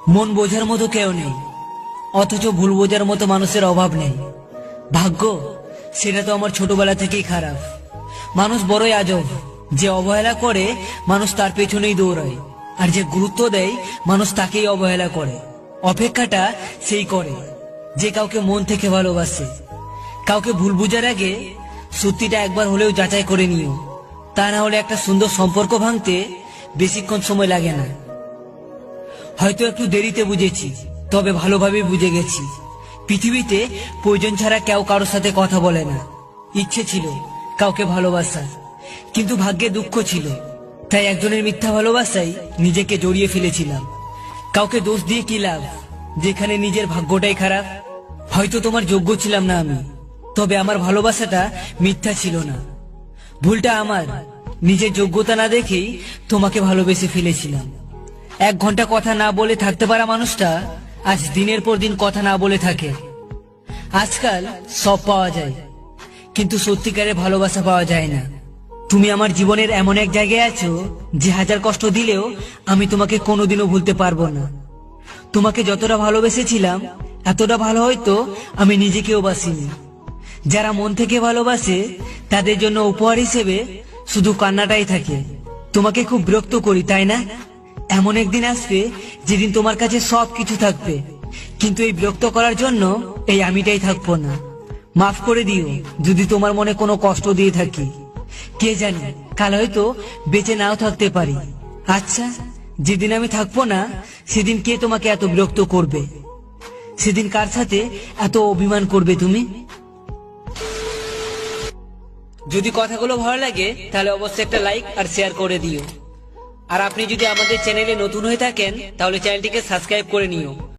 মন বোঝার মতো কেউ নেই, অথচ ভুল বোঝার মতো মানুষের অভাব নেই। ভাগ্য সেটা তো আমার ছোটবেলা থেকেই খারাপ। মানুষ বড়ই আজব, যে অবহেলা করে মানুষ তার পেছনেই দৌড়ায়, আর যে গুরুত্ব দেয় মানুষ তাকেই অবহেলা করে। অপেক্ষাটা সেই করে যে কাউকে মন থেকে ভালোবাসে। কাউকে ভুল বুঝার আগে সত্যিটা একবার হলেও যাচাই করে নিও, তা না হলে একটা সুন্দর সম্পর্ক ভাঙতে বেশিক্ষণ সময় লাগে না। হয়তো একটু দেরিতে বুঝেছি, তবে ভালোভাবে বুঝে গেছি। পৃথিবীতে প্রয়োজন ছাড়া কেউ কারোর সাথে কথা বলে না। ইচ্ছে ছিল কাউকে ভালোবাসার, কিন্তু ভাগ্যে দুঃখ ছিল, তাই একজনের মিথ্যা ভালোবাসায় নিজেকে জড়িয়ে ফেলেছিলাম। কাউকে দোষ দিয়ে কি লাভ, যেখানে নিজের ভাগ্যটাই খারাপ। হয়তো তোমার যোগ্য ছিলাম না আমি, তবে আমার ভালোবাসাটা মিথ্যা ছিল না। ভুলটা আমার, নিজের যোগ্যতা না দেখেই তোমাকে ভালোবেসে ফেলেছিলাম। 1 ঘন্টা কথা না বলে থাকতে পারা মানুষটা আজ দিনের পর দিন কথা না বলে থাকে। আজকাল সব পাওয়া যায়, কিন্তু সত্যিকারের ভালোবাসা পাওয়া যায় না। তুমি আমার জীবনের এমন এক জায়গায় আছো যে হাজার কষ্ট দিলেও আমি তোমাকে কোনোদিনও ভুলতে পারবো না। তোমাকে যতটা ভালোবেসেছিলাম এতটা ভালো হয়তো আমি নিজেকেও বাসিনি। যারা মন থেকে ভালোবাসে তাদের জন্য উপহার হিসেবে শুধু কান্নাটাই থাকে। তোমাকে খুব বিরক্ত করি, তাই না? এমন একদিন আসবে যেদিন তোমার কাছে সবকিছু থাকবে, কিন্তু এই বিরক্ত করার জন্য এই আমিটাই থাকবো না। মাফ করে দিও যদি তোমার মনে কোনো কষ্ট দিয়ে থাকি। কে জানে, কাল হয়তো বেঁচে নাও থাকতে পারি। আচ্ছা, যেদিন আমি থাকবো না সেদিন কে তোমাকে এত বিরক্ত করবে? সেদিন কার সাথে এত অভিমান করবে তুমি? যদি কথাগুলো ভালো লাগে তাহলে অবশ্যই একটা লাইক আর শেয়ার করে দিও। আর আপনি যদি আমাদের চ্যানেলে নতুন হয়ে থাকেন তাহলে চ্যানেলটিকে সাবস্ক্রাইব করে নিও।